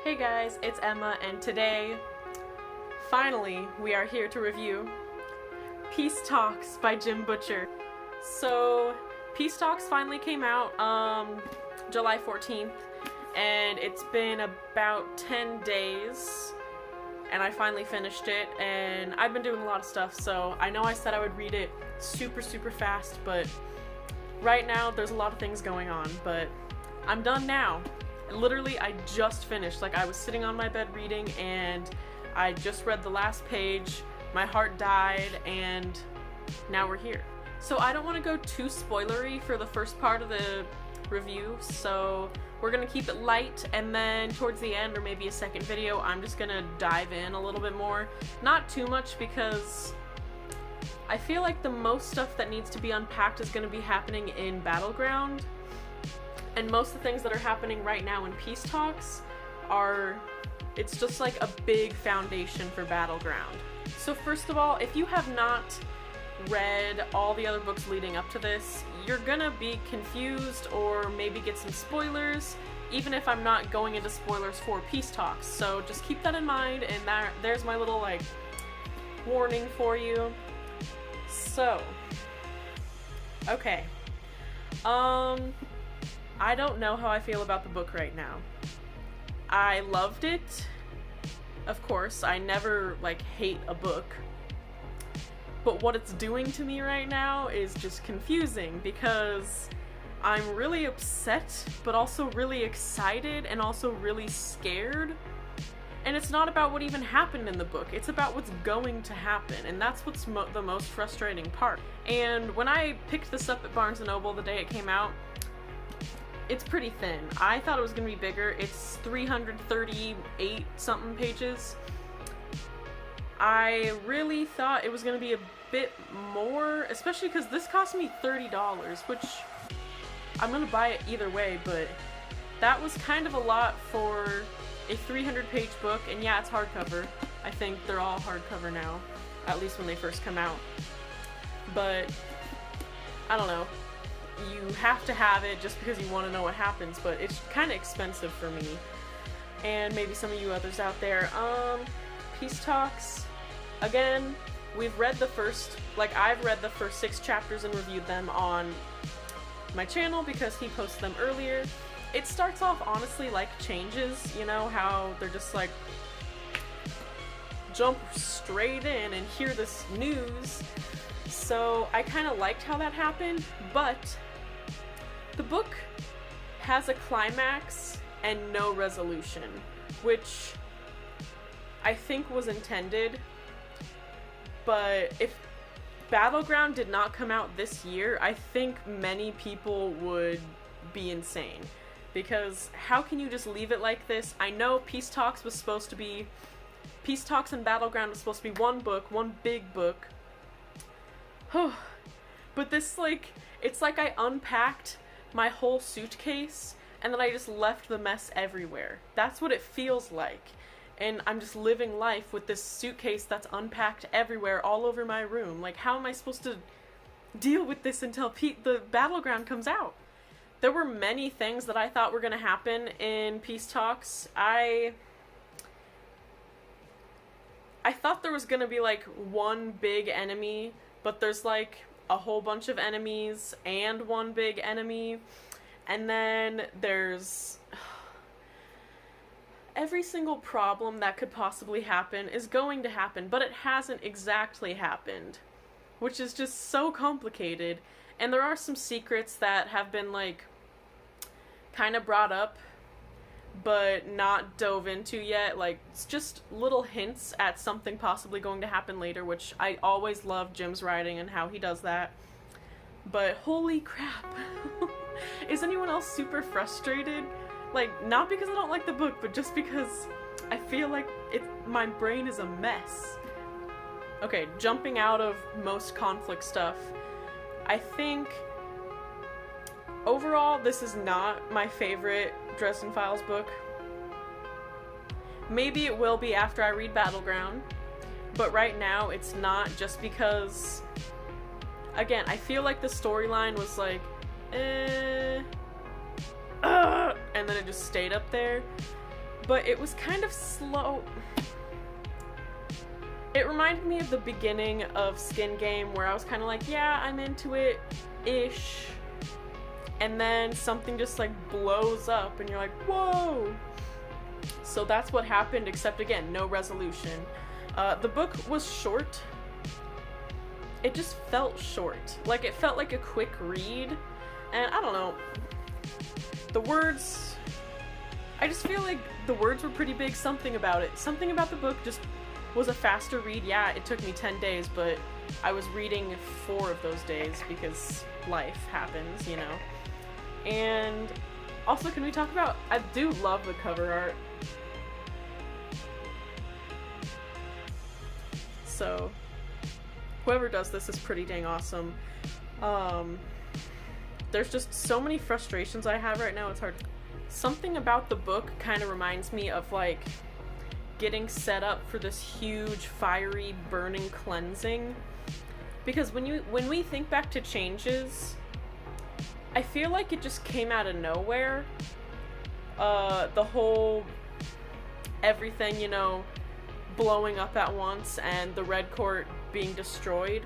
Hey guys, it's Emma, and today, finally, we are here to review Peace Talks by Jim Butcher. So, Peace Talks finally came out July 14th, and it's been about 10 days, and I finally finished it, and I've been doing a lot of stuff, so I know I said I would read it super fast, but right now there's a lot of things going on, but I'm done now. Literally, I just finished. Like, I was sitting on my bed reading, and I just read the last page, my heart died, and now we're here. So I don't want to go too spoilery for the first part of the review, so we're gonna keep it light, and then towards the end, or maybe a second video, I'm just gonna dive in a little bit more. Not too much, because I feel like the most stuff that needs to be unpacked is gonna be happening in Battleground. And most of the things that are happening right now in Peace Talks it's just like a big foundation for Battleground. So first of all, if you have not read all the other books leading up to this, you're gonna be confused or maybe get some spoilers, even if I'm not going into spoilers for Peace Talks. So just keep that in mind, and there's my little like warning for you. So, okay. I don't know how I feel about the book right now. I loved it. Of course, I never, like, hate a book. But what it's doing to me right now is just confusing, because I'm really upset, but also really excited, and also really scared. And it's not about what even happened in the book, it's about what's going to happen, and that's what's the most frustrating part. And when I picked this up at Barnes & Noble the day it came out, it's pretty thin. I thought it was gonna be bigger. It's 338 something pages. I really thought it was gonna be a bit more, especially because this cost me $30, which I'm gonna buy it either way, but that was kind of a lot for a 300-page book, and yeah, it's hardcover. I think they're all hardcover now, at least when they first come out. But I don't know. You have to have it just because you want to know what happens, but it's kind of expensive for me, and maybe some of you others out there. Peace Talks, again, I've read the first 6 chapters and reviewed them on my channel because he posted them earlier. It starts off honestly like Changes, you know, how they're just like, jump straight in and hear this news. So I kind of liked how that happened, but the book has a climax and no resolution, which I think was intended. But if Battleground did not come out this year, I think many people would be insane. Because how can you just leave it like this? I know Peace Talks and Battleground was supposed to be one book, one big book. But this, like, it's like I unpacked my whole suitcase and then I just left the mess everywhere. That's what it feels like. And I'm just living life with this suitcase that's unpacked everywhere all over my room. Like, how am I supposed to deal with this until the Battleground comes out? There were many things that I thought were going to happen in Peace Talks. I thought there was going to be, like, one big enemy, but there's, like, a whole bunch of enemies and one big enemy, and then there's every single problem that could possibly happen is going to happen, but it hasn't exactly happened, which is just so complicated. And there are some secrets that have been, like, kind of brought up but not dove into yet. Like, it's just little hints at something possibly going to happen later, which I always love Jim's writing and how he does that. But holy crap. Is anyone else super frustrated? Like, not because I don't like the book, but just because I feel like my brain is a mess. Okay, jumping out of most conflict stuff, I think overall this is not my favorite Dresden Files book. Maybe it will be after I read Battleground, but right now it's not, just because, again, I feel like the storyline was like, and then it just stayed up there. but it was kind of slow. It reminded me of the beginning of Skin Game, where I was kind of like, yeah, I'm into it-ish, and then something just like blows up and you're like, whoa. So that's what happened, except again, no resolution. The book was short. It just felt short. Like, it felt like a quick read, and I don't know, the words, I just feel like the words were pretty big. Something about the book just was a faster read. Yeah, it took me 10 days, but I was reading 4 of those days because life happens, you know. And also, can we talk about, I do love the cover art. So, whoever does this is pretty dang awesome. There's just so many frustrations I have right now, it's hard. Something about the book kind of reminds me of, like, getting set up for this huge, fiery, burning cleansing. Because when we think back to Changes, I feel like it just came out of nowhere. The whole everything, you know, blowing up at once and the Red Court being destroyed.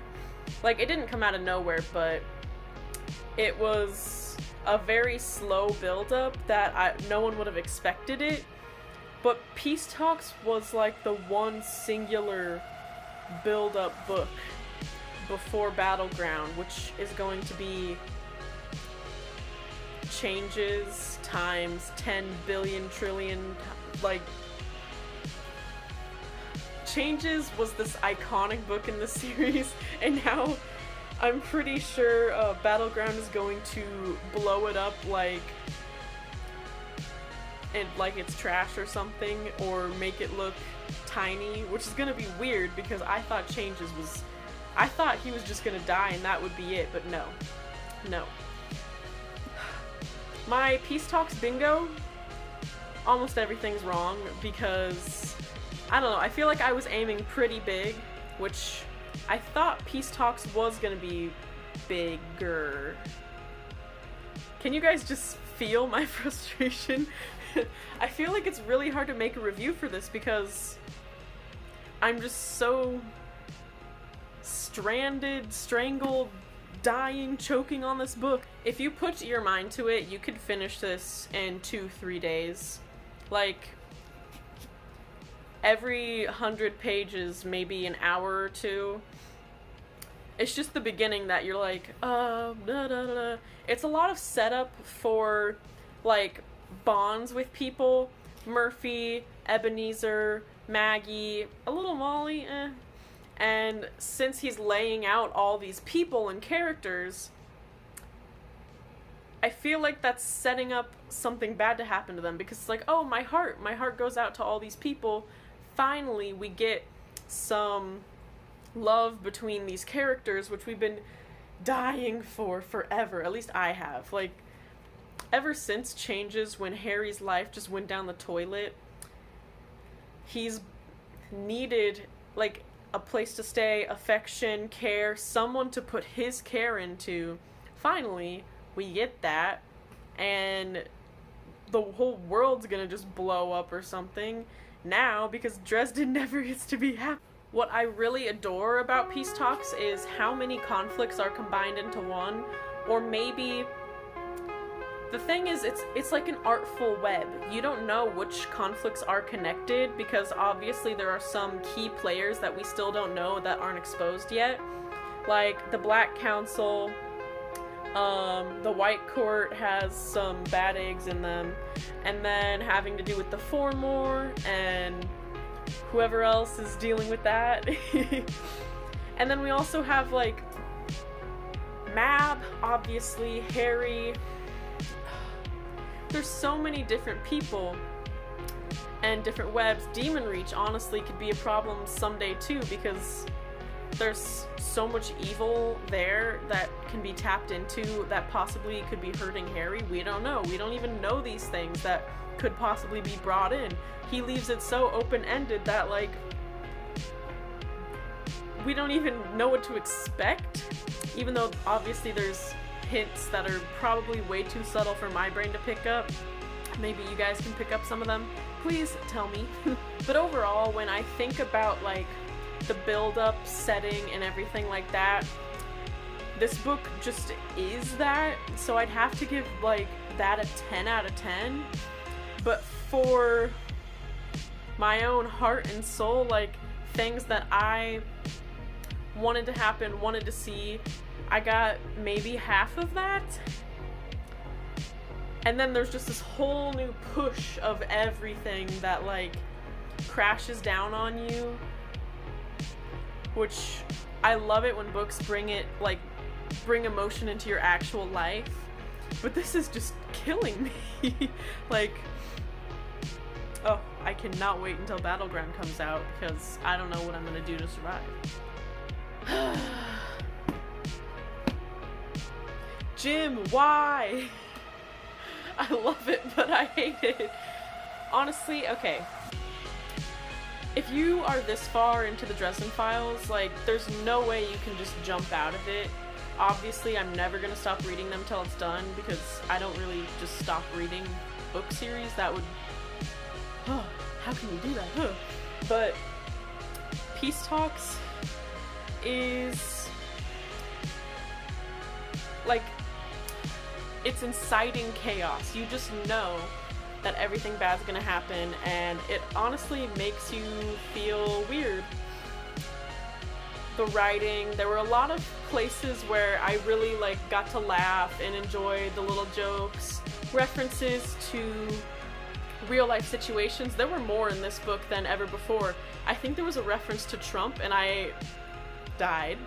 Like, it didn't come out of nowhere, but it was a very slow build-up that no one would have expected it. But Peace Talks was like the one singular build-up book before Battleground, which is going to be Changes times 10 billion trillion, like, Changes was this iconic book in the series, and now I'm pretty sure Battleground is going to blow it up like it's trash or something, or make it look tiny, which is gonna be weird because I thought I thought he was just gonna die and that would be it, but no. My Peace Talks bingo, almost everything's wrong because, I don't know, I feel like I was aiming pretty big, which I thought Peace Talks was gonna be bigger. Can you guys just feel my frustration? I feel like it's really hard to make a review for this because I'm just so stranded, strangled, dying, choking on this book. If you put your mind to it, you could finish this in 2-3 days. Like, every 100 pages, maybe an hour or 2. It's just the beginning that you're like, It's a lot of setup for, like, bonds with people. Murphy, Ebenezer, Maggie, a little Molly, And since he's laying out all these people and characters, I feel like that's setting up something bad to happen to them, because it's like, oh, my heart goes out to all these people. Finally, we get some love between these characters, which we've been dying for forever. At least I have. Like, ever since Changes, when Harry's life just went down the toilet, he's needed, like, a place to stay, affection, care, someone to put his care into. Finally, we get that, and the whole world's gonna just blow up or something now because Dresden never gets to be happy. What I really adore about Peace Talks is how many conflicts are combined into one, or maybe the thing is, it's like an artful web. You don't know which conflicts are connected because obviously there are some key players that we still don't know that aren't exposed yet. Like the Black Council, the White Court has some bad eggs in them, and then having to do with the Four and whoever else is dealing with that. And then we also have like Mab, obviously, Harry. There's so many different people and different webs. Demon Reach honestly could be a problem someday too, because there's so much evil there that can be tapped into that possibly could be hurting Harry. We don't know. We don't even know these things that could possibly be brought in. He leaves it so open-ended that, like, we don't even know what to expect, even though obviously there's hints that are probably way too subtle for my brain to pick up. Maybe you guys can pick up some of them. please tell me. But overall, when I think about like the build-up, setting, and everything like that, this book just is that, so I'd have to give like that a 10 out of 10. But for my own heart and soul, like things that I wanted to happen, wanted to see, I got maybe half of that. And then there's just this whole new push of everything that like crashes down on you, which I love it when books bring emotion into your actual life. But this is just killing me. Like, oh, I cannot wait until Battleground comes out because I don't know what I'm gonna do to survive. Jim, why? I love it, but I hate it. Honestly, okay. If you are this far into the Dresden Files, like, there's no way you can just jump out of it. Obviously, I'm never gonna stop reading them till it's done, because I don't really just stop reading book series. That would... Oh, how can you do that? But Peace Talks is... like... it's inciting chaos. You just know that everything bad's gonna happen, and it honestly makes you feel weird. The writing, there were a lot of places where I really like got to laugh and enjoy the little jokes, references to real life situations. There were more in this book than ever before. I think there was a reference to Trump and I died.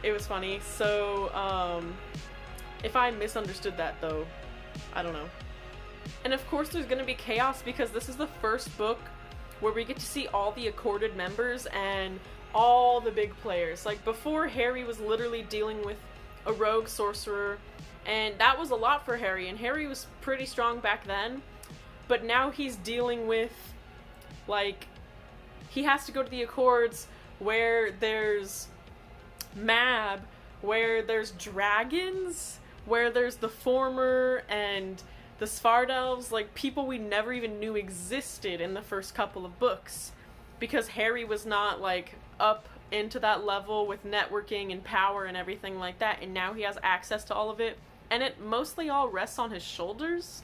It was funny. So, if I misunderstood that though, I don't know. And of course there's gonna be chaos because this is the first book where we get to see all the accorded members and all the big players. Like before, Harry was literally dealing with a rogue sorcerer, and that was a lot for Harry, and Harry was pretty strong back then. But now he's dealing with, like, he has to go to the Accords where there's Mab, where there's dragons, where there's the Former and the Svardelves, like people we never even knew existed in the first couple of books, because Harry was not like up into that level with networking and power and everything like that, and now he has access to all of it, and it mostly all rests on his shoulders,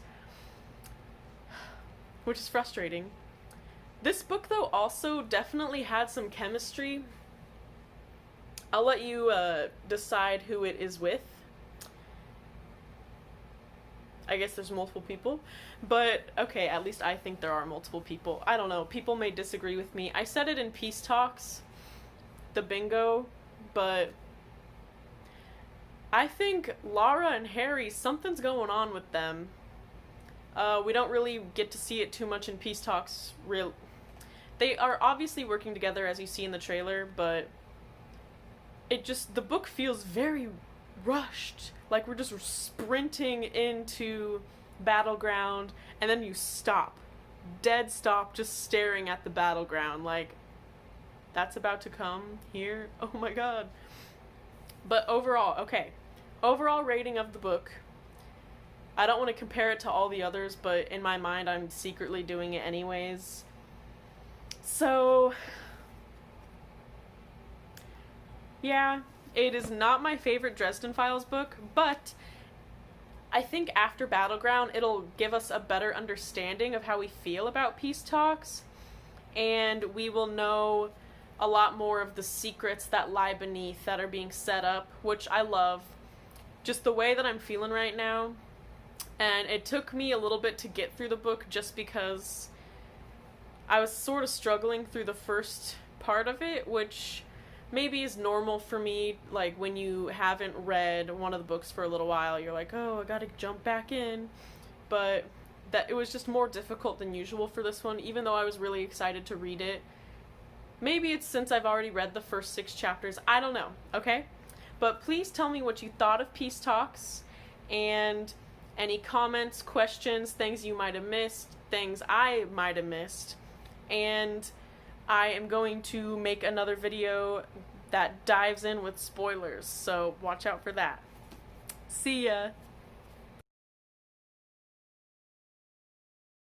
which is frustrating. This book though also definitely had some chemistry. I'll let you decide who it is with. I guess there's multiple people, but okay, at least I think there are multiple people. I don't know, people may disagree with me. I said it in Peace Talks, the bingo, but I think Lara and Harry, something's going on with them. We don't really get to see it too much in Peace Talks. They are obviously working together as you see in the trailer, but it just, the book feels very rushed. Like we're just sprinting into Battleground, and then you stop. Dead stop, just staring at the Battleground, like, that's about to come here? Oh my god. But overall, okay. Overall rating of the book. I don't want to compare it to all the others, but in my mind I'm secretly doing it anyways. So, yeah. It is not my favorite Dresden Files book, but I think after Battleground, it'll give us a better understanding of how we feel about Peace Talks, and we will know a lot more of the secrets that lie beneath that are being set up, which I love. Just the way that I'm feeling right now, and it took me a little bit to get through the book just because I was sort of struggling through the first part of it, which maybe is normal for me. Like when you haven't read one of the books for a little while, you're like, oh, I gotta jump back in. But that it was just more difficult than usual for this one, even though I was really excited to read it. Maybe it's since I've already read the first 6 chapters, I don't know, okay? But please tell me what you thought of Peace Talks, and any comments, questions, things you might have missed, things I might have missed, and I am going to make another video that dives in with spoilers, so watch out for that. See ya!